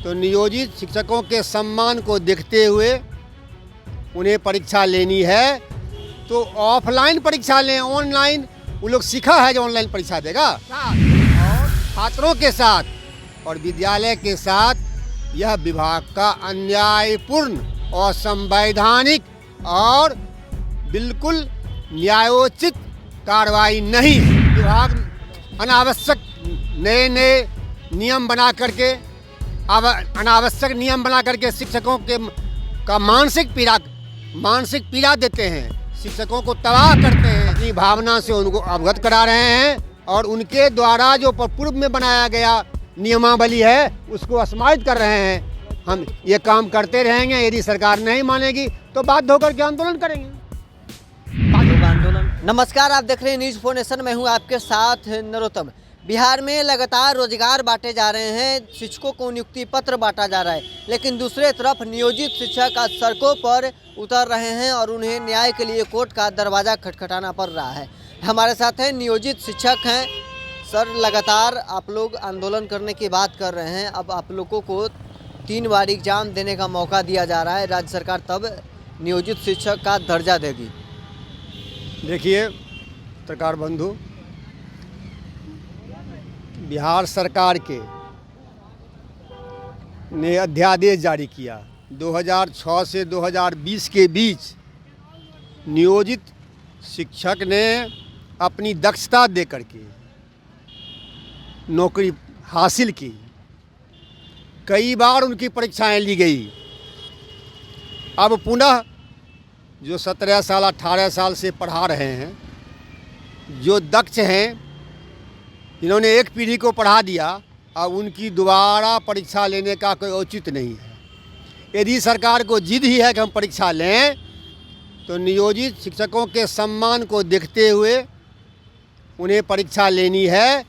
तो नियोजित शिक्षकों के सम्मान को देखते हुए उन्हें परीक्षा लेनी है तो ऑफलाइन परीक्षा लें। ऑनलाइन वो लोग सीखा है जो ऑनलाइन परीक्षा देगा। और छात्रों के साथ और विद्यालय के साथ यह विभाग का अन्यायपूर्ण और असंवैधानिक और बिल्कुल न्यायोचित कार्रवाई नहीं है। विभाग अनावश्यक नए नियम बना करके अनावश्यक नियम बना करके शिक्षकों का मानसिक पीड़ा देते हैं, शिक्षकों को तबाह करते हैं। अपनी भावना से उनको अवगत करा रहे हैं और उनके द्वारा जो पूर्व में बनाया गया नियमावली है उसको अस्मारित कर रहे हैं। हम ये काम करते रहेंगे, यदि सरकार नहीं मानेगी तो बाध्य होकर के आंदोलन करेंगे। नमस्कार, आप देख रहे हैं न्यूज़ 4 नेशन। मैं हूं आपके साथ नरोत्तम। बिहार में लगातार रोजगार बांटे जा रहे हैं, शिक्षकों को नियुक्ति पत्र बांटा जा रहा है, लेकिन दूसरे तरफ नियोजित शिक्षक आज सड़कों पर उतर रहे हैं और उन्हें न्याय के लिए कोर्ट का दरवाज़ा खटखटाना पड़ रहा है। हमारे साथ हैं नियोजित शिक्षक हैं। सर, लगातार आप लोग आंदोलन करने की बात कर रहे हैं। अब आप लोगों को 3 बार एग्जाम देने का मौका दिया जा रहा है, राज्य सरकार तब नियोजित शिक्षक का दर्जा देगी। देखिए पत्रकार बंधु, बिहार सरकार के ने अध्यादेश जारी किया 2006 से 2020 के बीच। नियोजित शिक्षक ने अपनी दक्षता देकर के नौकरी हासिल की, कई बार उनकी परीक्षाएं ली गई। अब पुनः जो 17 साल 18 साल से पढ़ा रहे हैं, जो दक्ष हैं, जिन्होंने एक पीढ़ी को पढ़ा दिया, अब उनकी दोबारा परीक्षा लेने का कोई औचित्य नहीं है। यदि सरकार को जिद ही है कि हम परीक्षा लें तो नियोजित शिक्षकों के सम्मान को देखते हुए उन्हें परीक्षा लेनी है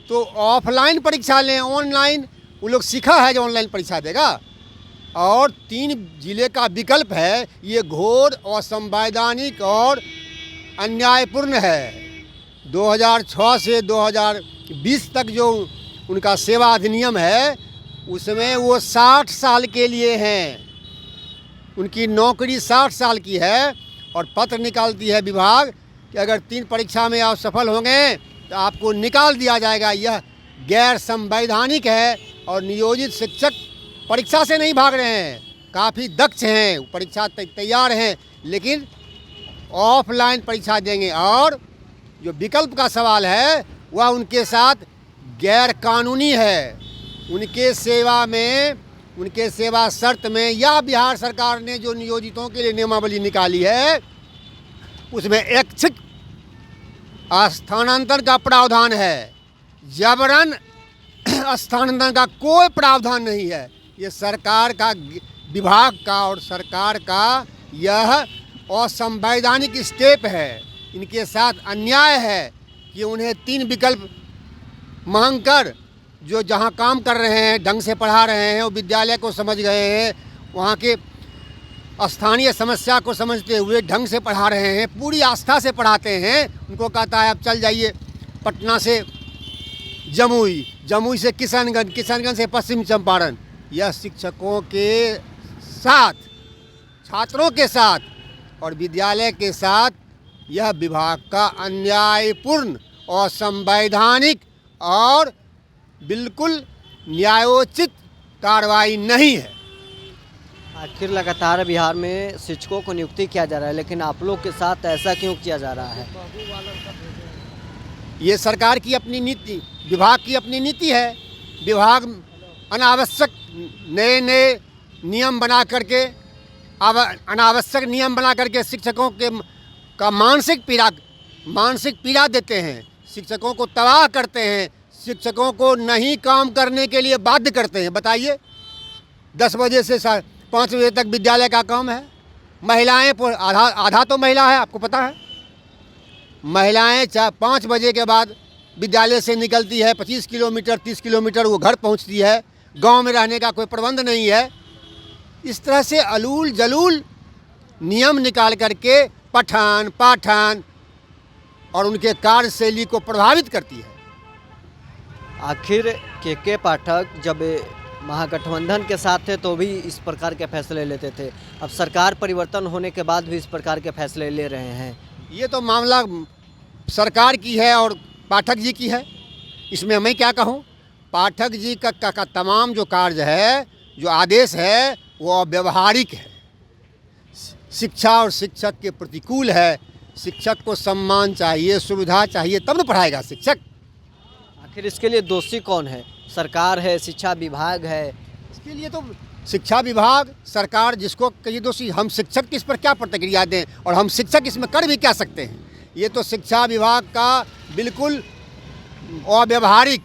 तो ऑफलाइन परीक्षा लें। ऑनलाइन वो लोग सीखा है जो ऑनलाइन परीक्षा देगा। और 3 जिले का विकल्प है, ये घोर असंवैधानिक और अन्यायपूर्ण है। 2006 से 2020 तक जो उनका सेवा अधिनियम है उसमें वो 60 साल के लिए हैं, उनकी नौकरी 60 साल की है। और पत्र निकालती है विभाग कि अगर 3 परीक्षा में आप सफल होंगे तो आपको निकाल दिया जाएगा। यह गैर संवैधानिक है। और नियोजित शिक्षक परीक्षा से नहीं भाग रहे हैं, काफ़ी दक्ष हैं, परीक्षा तैयार हैं, लेकिन ऑफलाइन परीक्षा देंगे। और जो विकल्प का सवाल है वह उनके साथ गैर कानूनी है। उनके सेवा शर्त में या बिहार सरकार ने जो नियोजितों के लिए नियमावली निकाली है उसमें ऐच्छिक स्थानांतरण का प्रावधान है, जबरन स्थानांतरण का कोई प्रावधान नहीं है। ये सरकार का, विभाग का और सरकार का यह असंवैधानिक स्टेप है। इनके साथ अन्याय है कि उन्हें 3 विकल्प मांगकर जो जहां काम कर रहे हैं, ढंग से पढ़ा रहे हैं, वो विद्यालय को समझ गए हैं, वहां के स्थानीय समस्या को समझते हुए ढंग से पढ़ा रहे हैं, पूरी आस्था से पढ़ाते हैं। उनको कहता है अब चल जाइए पटना से जमुई, जमुई से किशनगंज, किशनगंज से पश्चिम चंपारण। यह शिक्षकों के साथ, छात्रों के साथ और विद्यालय के साथ यह विभाग का अन्यायपूर्ण और असंवैधानिक और बिल्कुल न्यायोचित कार्रवाई नहीं है। आखिर लगातार बिहार में शिक्षकों को नियुक्ति किया जा रहा है, लेकिन आप लोग के साथ ऐसा क्यों किया जा रहा है? ये सरकार की अपनी नीति, विभाग की अपनी नीति है। विभाग अनावश्यक नए नियम बना करके अनावश्यक नियम बना करके शिक्षकों का मानसिक पीड़ा देते हैं, शिक्षकों को तबाह करते हैं, शिक्षकों को नहीं काम करने के लिए बाध्य करते हैं। बताइए, 10 बजे से 5 बजे तक विद्यालय का काम है। महिलाएं आधा तो महिला है, आपको पता है। महिलाएं 5 बजे के बाद विद्यालय से निकलती है, 25 किलोमीटर 30 किलोमीटर वो घर पहुंचती है। गांव में रहने का कोई प्रबंध नहीं है। इस तरह से अलूल जलूल नियम निकाल करके पठन पाठन और उनके कार्यशैली को प्रभावित करती है। आखिर के पाठक जब महागठबंधन के साथ थे तो भी इस प्रकार के फैसले लेते थे, अब सरकार परिवर्तन होने के बाद भी इस प्रकार के फैसले ले रहे हैं। ये तो मामला सरकार की है और पाठक जी की है, इसमें मैं क्या कहूँ। पाठक जी का तमाम जो कार्य है, जो आदेश है, वो अव्यवहारिक है, शिक्षा और शिक्षक के प्रतिकूल है। शिक्षक को सम्मान चाहिए, सुविधा चाहिए, तब न पढ़ाएगा शिक्षक। आखिर इसके लिए दोषी कौन है? सरकार है, शिक्षा विभाग है? इसके लिए तो शिक्षा विभाग, सरकार, जिसको कहिए दोषी। हम शिक्षक की इस पर क्या प्रतिक्रिया दें, और हम शिक्षक इसमें कर भी क्या सकते हैं। ये तो शिक्षा विभाग का बिल्कुल अव्यवहारिक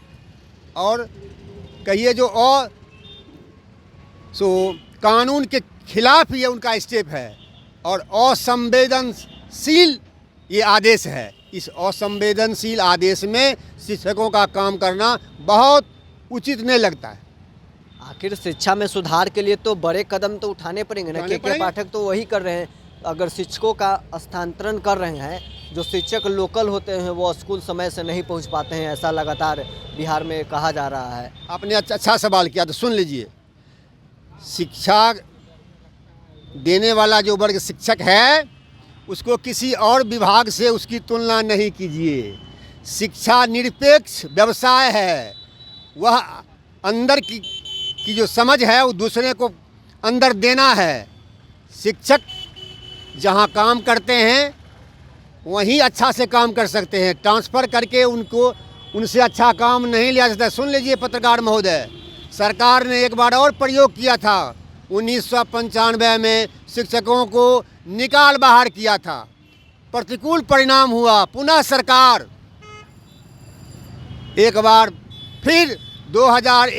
और कहिए जो कानून के खिलाफ ये उनका स्टेप है और असंवेदनशील ये आदेश है। इस असंवेदनशील आदेश में शिक्षकों का काम करना बहुत उचित नहीं लगता है। आखिर शिक्षा में सुधार के लिए तो बड़े कदम तो उठाने पड़ेंगे ना। के पाठक तो वही कर रहे हैं। अगर शिक्षकों का स्थानांतरण कर रहे हैं, जो शिक्षक लोकल होते हैं वो स्कूल समय से नहीं पहुंच पाते हैं, ऐसा लगातार बिहार में कहा जा रहा है। आपने अच्छा सवाल किया, तो सुन लीजिए। शिक्षा देने वाला जो वर्ग शिक्षक है, उसको किसी और विभाग से उसकी तुलना नहीं कीजिए। शिक्षा निरपेक्ष व्यवसाय है। वह अंदर की जो समझ है वो दूसरे को अंदर देना है। शिक्षक जहाँ काम करते हैं वहीं अच्छा से काम कर सकते हैं, ट्रांसफ़र करके उनसे अच्छा काम नहीं लिया जाता। सुन लीजिए पत्रकार महोदय, सरकार ने एक बार और प्रयोग किया था। 1995 में शिक्षकों को निकाल बाहर किया था, प्रतिकूल परिणाम हुआ। पुनः सरकार एक बार फिर 2000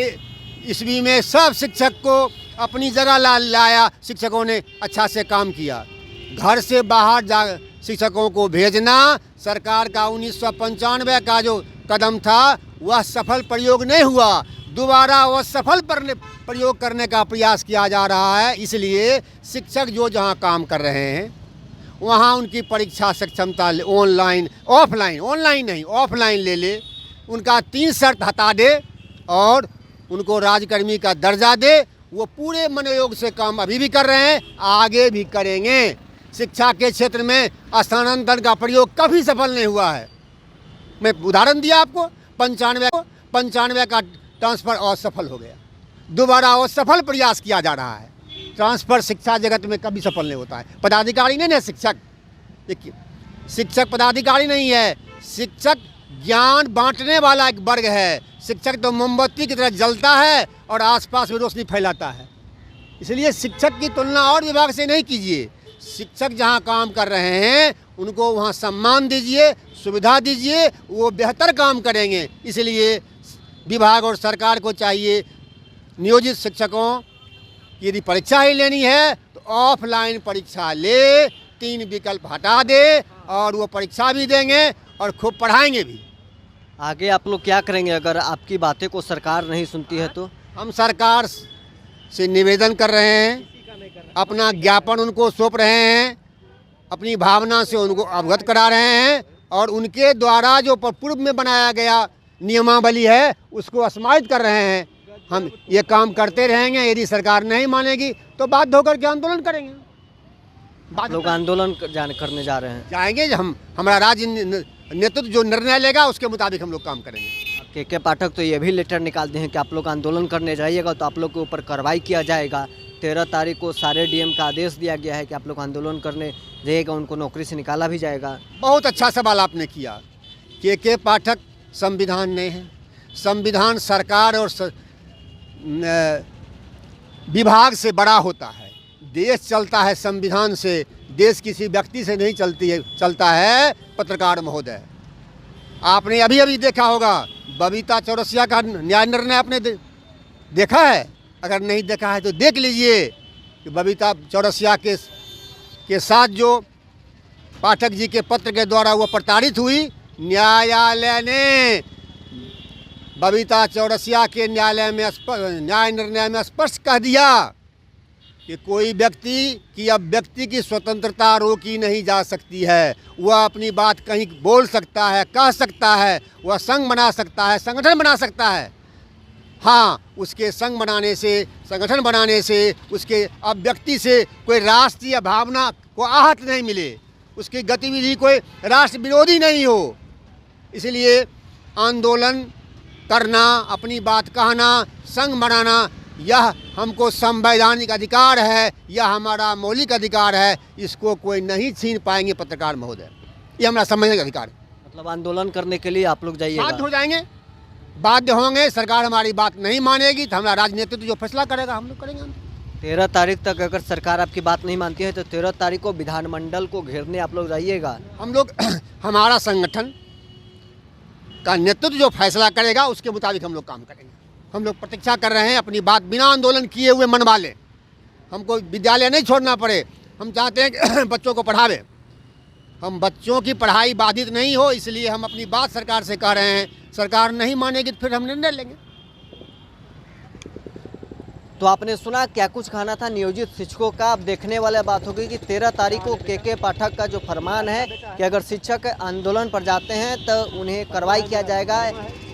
ईस्वी में सब शिक्षक को अपनी जगह लाया। शिक्षकों ने अच्छा से काम किया। घर से बाहर जा शिक्षकों को भेजना सरकार का 1995 का जो कदम था वह सफल प्रयोग नहीं हुआ। दोबारा वह सफल प्रयोग करने का प्रयास किया जा रहा है। इसलिए शिक्षक जो जहाँ काम कर रहे हैं वहाँ उनकी परीक्षा सक्षमता ऑनलाइन ऑफलाइन ले उनका 3 शर्त हटा दे और उनको राजकर्मी का दर्जा दे। वो पूरे मनोयोग से काम अभी भी कर रहे हैं, आगे भी करेंगे। शिक्षा के क्षेत्र में स्थानांतरण का प्रयोग कभी सफल नहीं हुआ है। मैं उदाहरण दिया आपको, 95 का ट्रांसफ़र असफल हो गया। दोबारा असफल प्रयास किया जा रहा है। ट्रांसफ़र शिक्षा जगत में कभी सफल नहीं होता है। पदाधिकारी नहीं है शिक्षक। देखिए, शिक्षक पदाधिकारी नहीं है, शिक्षक ज्ञान बांटने वाला एक वर्ग है। शिक्षक तो मोमबत्ती की तरह जलता है और आसपास में रोशनी फैलाता है। इसलिए शिक्षक की तुलना और विभाग से नहीं कीजिए। शिक्षक जहाँ काम कर रहे हैं उनको वहाँ सम्मान दीजिए, सुविधा दीजिए, वो बेहतर काम करेंगे। इसलिए विभाग और सरकार को चाहिए नियोजित शिक्षकों की यदि परीक्षा ही लेनी है तो ऑफलाइन परीक्षा ले, 3 विकल्प हटा दे और वो परीक्षा भी देंगे और खूब पढ़ाएंगे भी। आगे आप लोग क्या करेंगे अगर आपकी बातें को सरकार नहीं सुनती है तो? हम सरकार से निवेदन कर रहे हैं, अपना ज्ञापन उनको सौंप रहे हैं, अपनी भावना से उनको अवगत करा रहे हैं और उनके द्वारा जो पूर्व में बनाया गया नियमावली है उसको समाहित कर रहे हैं। हम ये काम करते रहेंगे। यदि सरकार नहीं मानेगी तो बाध्य होकर के आंदोलन करेंगे। लोग आंदोलन करने जा रहे हैं? जाएंगे। हमारा राज्य नेतृत्व जो निर्णय लेगा उसके मुताबिक हम लोग काम करेंगे। के पाठक तो ये भी लेटर निकालते हैं कि आप लोग आंदोलन करने जाइएगा तो आप लोग के ऊपर कार्रवाई किया जाएगा। 13 तारीख को सारे डीएम का आदेश दिया गया है कि आप लोग आंदोलन करने जाइएगा, उनको नौकरी से निकाला भी जाएगा। बहुत अच्छा सवाल आपने किया। के पाठक संविधान नहीं है। संविधान सरकार और विभाग से बड़ा होता है। देश चलता है संविधान से, देश किसी व्यक्ति से नहीं चलता है। पत्रकार महोदय, आपने अभी देखा होगा बबीता चौरसिया का न्याय निर्णय आपने देखा है? अगर नहीं देखा है तो देख लीजिए कि बबीता चौरसिया के साथ जो पाठक जी के पत्र के द्वारा वो प्रताड़ित हुई, न्यायालय ने बबीता चौरसिया के न्याय निर्णय में स्पष्ट कह दिया कि कोई व्यक्ति की स्वतंत्रता रोकी नहीं जा सकती है। वह अपनी बात कहीं बोल सकता है, कह सकता है, वह संघ बना सकता है, संगठन बना सकता है। हाँ, उसके संघ बनाने से, संगठन बनाने से, उसके अब व्यक्ति से कोई राष्ट्रीय भावना को आहत नहीं मिले, उसकी गतिविधि कोई राष्ट्र विरोधी नहीं हो। इसलिए आंदोलन करना, अपनी बात कहना, संघ बनाना, यह हमको संवैधानिक अधिकार है, यह हमारा मौलिक अधिकार है। इसको कोई नहीं छीन पाएंगे पत्रकार महोदय, ये हमारा संवैधानिक अधिकार है। मतलब आंदोलन करने के लिए आप लोग जाइएगा? बाध्य हो जाएंगे, बाध्य होंगे। सरकार हमारी बात नहीं मानेगी तो हमारा राजनीतिक जो फैसला करेगा हम लोग करेंगे। 13 तारीख तक अगर सरकार आपकी बात नहीं मानती है तो 13 तारीख को विधानमंडल को घेरने आप लोग जाइएगा? हम लोग हमारा संगठन का नेतृत्व जो फैसला करेगा उसके मुताबिक हम लोग काम करेंगे। हम लोग प्रतीक्षा कर रहे हैं, अपनी बात बिना आंदोलन किए हुए मनवा लें। हमको विद्यालय नहीं छोड़ना पड़े। हम चाहते हैं कि बच्चों को पढ़ावे, हम बच्चों की पढ़ाई बाधित नहीं हो, इसलिए हम अपनी बात सरकार से कह रहे हैं। सरकार नहीं मानेगी तो फिर हम निर्णय लेंगे। तो आपने सुना क्या कुछ कहना था नियोजित शिक्षकों का। अब देखने वाली बात होगी कि 13 तारीख को के पाठक का जो फरमान है कि अगर शिक्षक आंदोलन पर जाते हैं तो उन्हें कार्रवाई किया जाएगा।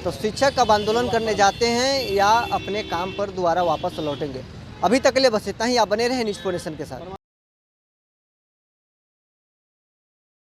तो शिक्षक अब आंदोलन करने जाते हैं या अपने काम पर दोबारा वापस लौटेंगे? अभी तक के लिए बस इतना ही। आप बने रहे न्यूज़ 4 नेशन के साथ।